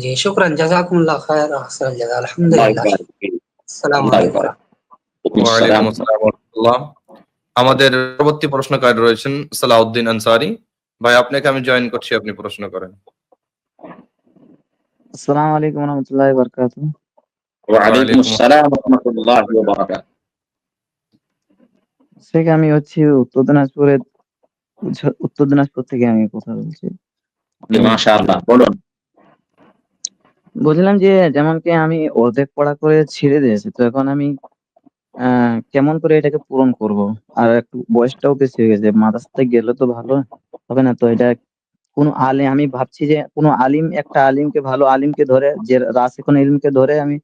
জি, শুকরান, জাযাকুমুল্লাহ খায়র, আহসানাল জাযা। আল্লাহ আলহামদুলিল্লাহ। ইবারাক ফিক। আসসালামু আল্লাহ আলাইকুম। ইবারাক। ওয়ালাইকুম আসসালাম ওয়া রাহমাতুল্লাহ। আমাদের পরবর্তী প্রশ্নকারী রয়েছেন সালাউদ্দিন আনসারী। ভাই, আপনাকে আমি জয়েন করছি, আপনি প্রশ্ন করেন। আসসালামু আলাইকুম ওয়া রাহমাতুল্লাহি ওয়া বারাকাতুহু। ওয়ালাইকুম আসসালাম ওয়া রাহমাতুল্লাহি ওয়া বারাকাতুহু। শেখ, আমি উত্তর দিনাজপুর থেকে আমি কথা বলছি। মাশাআল্লাহ, বলুন। বলছিলাম যে যেমন কি আমি অর্ধেক পড়া করে ছেড়ে দিয়েছি, তো এখন আমি কেমন করে এটাকে পূরণ করব? আর একটু বয়সটাও বেশি হয়ে গেছে, মাদ্রাসাতে গেলে তো ভালো হবে না। তো এটা আমি ভাবছি যে কোনো একটা আলিমকে, ভালো আলিমকে ধরে, যে রাসিখুল ইলমকে ধরে আমি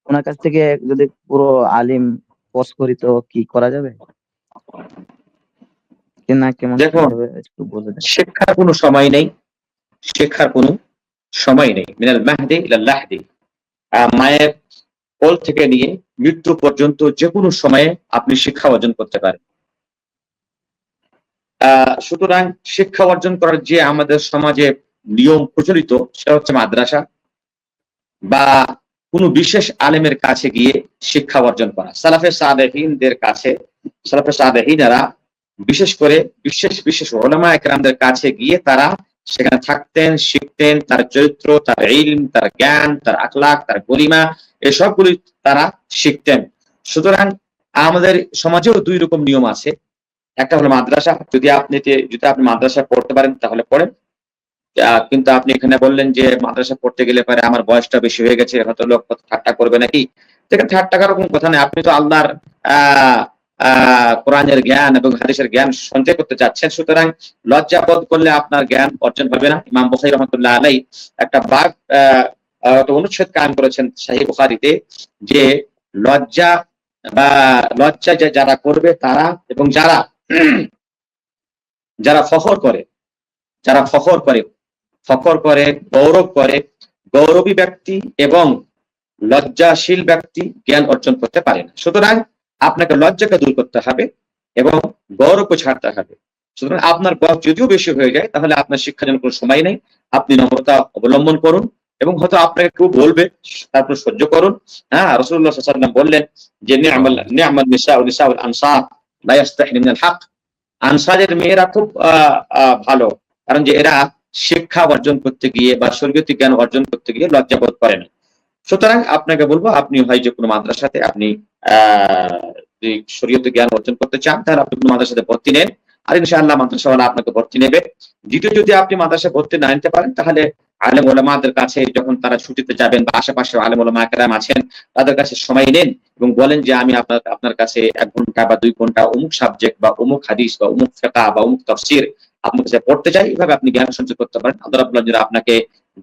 ওনার কাছ থেকে যদি পুরো আলিম কোর্স করি তো কি করা যাবে? না কেমন দেখুন, হবে একটু বলে দেন। শিক্ষার কোনো সময় নেই, শিক্ষার কোনো সময় নেই। মিনাল মাহদি ইলাল লাহদি, মায়ের কোল থেকে নিয়ে মৃত্যু পর্যন্ত যে কোনো সময়ে আপনি শিক্ষা অর্জন করতে পারেন। সুতরাং শিক্ষা অর্জন করার যে আমাদের সমাজে নিয়ম প্রচলিত, সেটা হচ্ছে মাদ্রাসা বা কোনো বিশেষ আলেমের কাছে গিয়ে শিক্ষা অর্জন করা। সালাফে সালেহীনদের কাছে, সালাফে সালেহীনেরা বিশেষ করে বিশেষ বিশেষ উলামা একরামদের কাছে গিয়ে তারা সেখানে থাকতেন, শিখতেন, তার চরিত্র, তার ইলম, তার জ্ঞান, তার আখলাক, তার গরিমা, এসবগুলি তারা শিখতেন। সুতরাং আমাদের সমাজেও দুই রকম নিয়ম আছে। একটা হলো মাদ্রাসা, যদি আপনি মাদ্রাসায় পড়তে পারেন তাহলে পড়েন। কিন্তু আপনি এখানে বললেন যে মাদ্রাসা পড়তে গেলে পরে আমার বয়সটা বেশি হয়ে গেছে, হয়তো লোক ঠাট্টা করবে নাকি। দেখেন, ঠাট্টা করার কোনো কথা নেই। আপনি তো আল্লাহর কোরআনের জ্ঞান এবং হাদিসের জ্ঞান সঞ্চয় করতে চাচ্ছেন, সুতরাং লজ্জা বোধ করলে আপনার জ্ঞান অর্জন হবে না। ইমাম বুখারী রাহমাতুল্লাহ আলাইহি একটা বাব অনুচ্ছেদ কায়েম করেছেন সহিহ বুখারীতে, যে লজ্জা যারা করবে তারা, এবং যারা ফখর করে, গৌরব করে, গৌরবী ব্যক্তি এবং লজ্জাশীল ব্যক্তি জ্ঞান অর্জন করতে পারে না। সুতরাং আপনাকে লজ্জাকে দূর করতে হবে এবং গৌরবকে ছাড়তে হবে। সুতরাং আপনার বয়স যদিও বেশি হয়ে যায়, তাহলে আপনার শিক্ষার জন্য কোনো সময় নেই। আপনি নম্রতা অবলম্বন করুন, এবং হয়তো আপনাকে কেউ বলবে, তারপর সহ্য করুন। রাসূলুল্লাহ সাল্লাল্লাহু আলাইহি ওয়াসাল্লাম বললেন যে নি'মাল নিসাউল আনসার লা ইস্তাহয়িনা মিনাল হক। আনসারের মেয়েরা খুব ভালো, কারণ যে এরা শিক্ষা অর্জন করতে গিয়ে বা শরীয়তি জ্ঞান অর্জন করতে গিয়ে লজ্জাবোধ করে না। সুতরাং আপনাকে বলবো, আপনি হয় যে কোনো মাদ্রাসাতে আপনি যদি শরীয়তি জ্ঞান অর্জন করতে চান, তাহলে আপনি কোনো মাদ্রাসাতে ভর্তি নেন, আর ইনশাআল্লাহ মাদ্রাসাওয়ালা আপনাকে ভর্তি নেবে। দ্বিতীয়, যদি আপনি মাদ্রাসায় ভর্তি না নিতে পারেন, তাহলে আলেম ওলামাদের কাছে যখন তারা ছুটিতে যাবেন বা আশেপাশে আলেম ওলামা একরাম আছেন, তাদের কাছে সময় নেন এবং বলেন যে আমি আপনার কাছে 1 ঘন্টা বা 2 ঘন্টা অমুক সাবজেক্ট বা অমুক হাদিস বা অমুক ফিকহ বা অমুক তাফসীর আপনার কাছে পড়তে চাই। এভাবে আপনি জ্ঞান সঞ্চয় করতে পারেন। আল্লাহ রাব্বুল আলামিন আপনাকে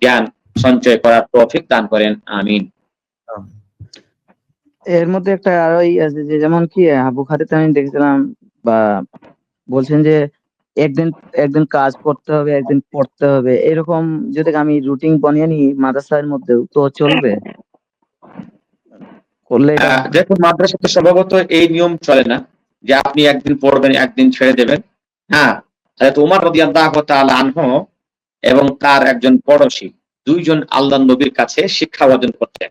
জ্ঞান সঞ্চয় করার তৌফিক দান করেন। আমিন। এর মধ্যে একটা আরো আছে, যে যেমন কি বুখারীতে আমি দেখছিলাম, বা বলছেন যে একদিন একদিন কাজ করতে হবে, একদিন পড়তে হবে, এরকম যদি আমি রুটিন বানিয়ে নিই মাদ্রাসার মধ্যেও তো চলবে? করলে এটা দেখুন, মাদ্রাসাতে স্বভাবত এই নিয়ম চলে না যে আপনি একদিন পড়বেন, একদিন ছেড়ে দেবেন। হযরত ওমর রাদিয়াল্লাহু তাআলা আনহু এবং তার একজন পড়শী, দুইজন আল্লাহর নবীর কাছে শিক্ষা অর্জন করতেন।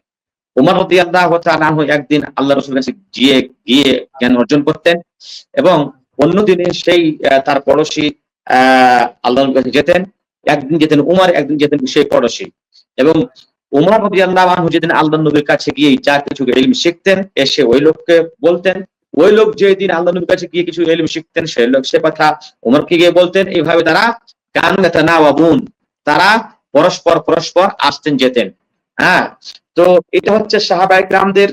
ওমর রাদিয়াল্লাহু তাআলা আনহু একদিন আল্লাহর রাসূলের কাছে গিয়ে জ্ঞান অর্জন করতেন, এবং অন্যদিনে সেই তার পড়শী আল্লাহর কাছে যেতেন। একদিন যেতেন ওমর, একদিন যেতেন সেই পড়শী। এবং ওমর রাদিয়াল্লাহু আনহু যেদিন আল্লাহর নবীর কাছে গিয়ে যা কিছু ইলম শিখতেন, এসে ওই লোককে বলতেন। ওই লোক যেদিন আল্লাহর নবীর কাছে গিয়ে কিছু ইলম শিখতেন, সেই লোক সে কথা ওমরকে গিয়ে বলতেন। এইভাবে তারা কানু ইয়াতানাওয়াবুন, তারা পরস্পর আসতেন যেতেন। তো এটা হচ্ছে সাহাবায়ে কেরামদের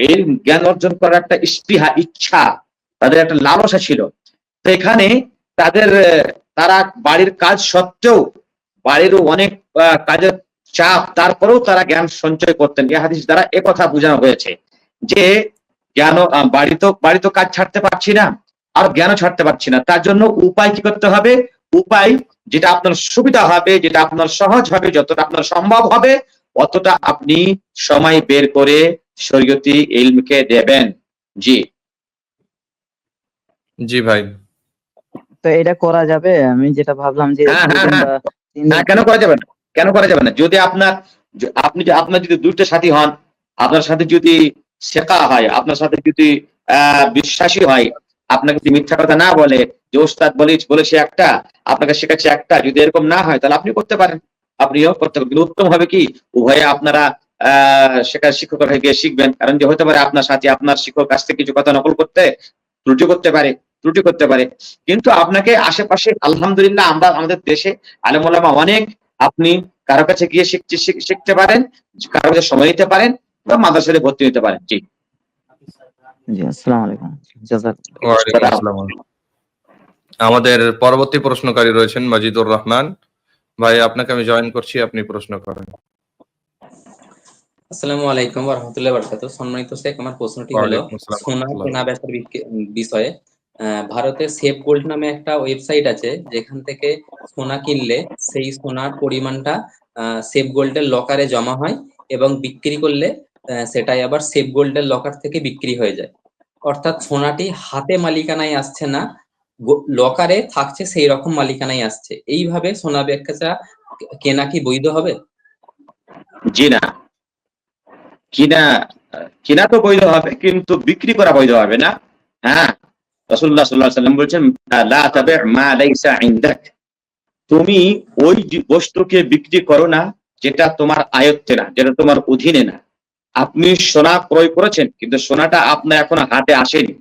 এই জ্ঞান অর্জন করার একটা স্পৃহা, ইচ্ছা, তাদের একটা লালসা ছিল। তো এখানে তারা বাড়ির কাজ সত্ত্বেও, বাড়িরও অনেক কাজের চাপ, তারপরেও তারা জ্ঞান সঞ্চয় করতেন। এই হাদিস দ্বারা একথা বোঝানো হয়েছে যে জ্ঞান, বাড়ি তো কাজ ছাড়তে পারছি না, আর জ্ঞানও ছাড়তে পারছি না। তার জন্য উপায় কি করতে হবে? উপায় যেটা আপনার সুবিধা হবে, যেটা আপনার সহজ হবে, যতটা আপনার সম্ভব হবে, অতটা আপনি সময় বের করে শরীয়তি ইলমকে দেবেন। জি ভাই। তো এটা করা যাবে? আমি যেটা ভাবলাম যে কেন করা যাবে না? যদি আপনার আপনার যদি দুইটা সাথী হন, আপনার সাথে যদি শেখা হয়, আপনার সাথে যদি বিশ্বাসী হয়, আপনাকে যদি মিথ্যা কথা না বলে যে ওস্তাদ বলেছে একটা, আপনাকে শেখাচ্ছে একটা, যদি এরকম না হয় তাহলে আপনি করতে পারেন, আপনিও করতে পারেন। কিন্তু উত্তম হবে কি উভয়ে আপনারা শিক্ষকের কাছে গিয়ে শিখবেন, কারণ যে হতে পারে আপনার সাথে আপনার শিক্ষক কাছ থেকে কিছু কথা নকল করতে ত্রুটি করতে পারে। কিন্তু আপনাকে আশেপাশে আলহামদুলিল্লাহ আমরা আমাদের দেশে আলেম ওলামা অনেক, আপনি কারো কাছে গিয়ে শিখতে পারেন, কারো কাছে সময় নিতে পারেন বা মাদ্রাসায় ভর্তি হতে পারেন। জি জি, আসসালামু আলাইকুম। জাযাকাল্লাহ। ওয়ালাইকুম আসসালাম। আমাদের পরবর্তী প্রশ্নকারী রয়েছেন মাজিদুর রহমান ভাই, আপনাকে আমি জয়েন করছি, আপনি প্রশ্ন করেন। আসসালামু আলাইকুম ওয়া রাহমাতুল্লাহি ওয়া বারাকাতুহু। সম্মানিত শেখ, আমার প্রশ্নটি হলো ওয়ালাইকুম আসসালাম সোনা ওয়া কেনা বেচার বিষয়ে। ভারতের সেফ গোল্ড নামে একটা ওয়েবসাইট আছে, যেখান থেকে সোনা কিনলে সেই সোনার পরিমাণটা সেফ গোল্ডের লকারে জমা হয় এবং বিক্রি করলে সেটাই আবার সেফ গোল্ডের লকার থেকে বিক্রি হয়ে যায়। অর্থাৎ সোনাটি হাতে মালিকানায় আসছে না, লকারে থাকছে, সেই রকম মালিকানায় আসছে। এইভাবে সোনা বেচা কেনা কি বৈধ হবে? জি না, কিনা তো বৈধ হবে, কিন্তু বিক্রি করা বৈধ হবে না। হ্যাঁ, রাসূলুল্লাহ সাল্লাল্লাহু আলাইহি ওয়াসাল্লাম বলেছেন লা তাবি' মা লাইসা ইনদাক, তুমি ওই বস্তুকে বিক্রি করো না যেটা তোমার আয়ত্তে না, যেটা তোমার অধীনে না। আপনি সোনা ক্রয় করেছেন, কিন্তু সোনাটা আপনার এখন হাতে আসেনি,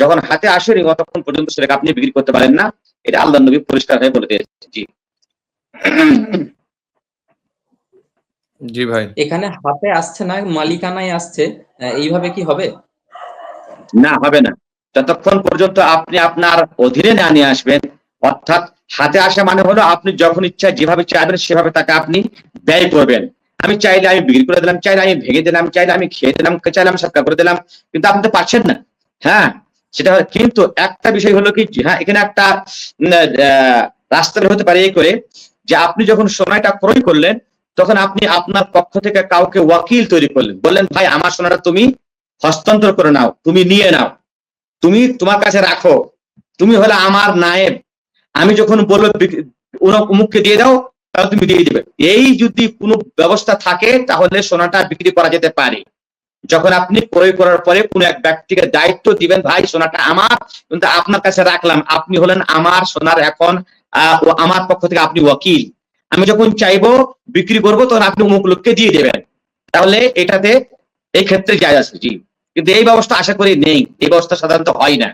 যখন হাতে আসেনি ততক্ষণ পর্যন্ত সেটাকে আপনি বিক্রি করতে পারেন না। এটা আল্লাহর নবী পরিষ্কার হয়ে বলে দিয়েছেন। জি জি ভাই, এখানে হাতে আসছে না, মালিকানায় আসছে, এইভাবে কি হবে? না, হবে না। যতক্ষণ পর্যন্ত আপনি আপনার অধীনে না নিয়ে আসবেন, অর্থাৎ হাতে আসা মানে হলো আপনি যখন ইচ্ছা যেভাবে চাইবেন সেভাবে তাকে আপনি ব্যয় করবেন। আমি চাইলে আমি বিক্রি করে দিলাম, চাইলে আমি ভেঙে দিলাম, চাইলে আমি খেয়ে দিলাম, চাইলে আমি সাদকা করে দিলাম, কিন্তু আপনি তো পারছেন না। হ্যাঁ, সেটা কিন্তু একটা বিষয় হলো কি, হ্যাঁ এখানে একটা রাস্তা হতে পারে এই করে যে আপনি যখন সোনাটা ক্রয় করলেন তখন আপনি আপনার পক্ষ থেকে কাউকে ওয়াকিল তৈরি করলেন, বললেন ভাই আমার সোনাটা তুমি হস্তান্তর করে নাও, তুমি নিয়ে নাও, তুমি তোমার কাছে রাখো, তুমি হলে আমার নায়েব, আমি যখন বলবো অমুককে দিয়ে দাও তাহলে তুমি দিয়ে দিবে। এই যদি কোনো ব্যবস্থা থাকে তাহলে সোনাটা বিক্রি করা যেতে পারে। যখন আপনি ক্রয় করার পরে কোনো এক ব্যক্তিকে দায়িত্ব দিবেন, ভাই সোনাটা আমার, কিন্তু আপনার কাছে রাখলাম, আপনি হলেন আমার সোনার এখন আমার পক্ষ থেকে আপনি ওয়াকিল, আমি যখন চাইবো বিক্রি করবো তখন আপনি অমুক লোককে দিয়ে দেবেন, তাহলে এটাতে এই ক্ষেত্রে জায়েজ আছে। জি, কিন্তু এই ব্যবস্থা আশা করি নেই, এই ব্যবস্থা সাধারণত হয় না।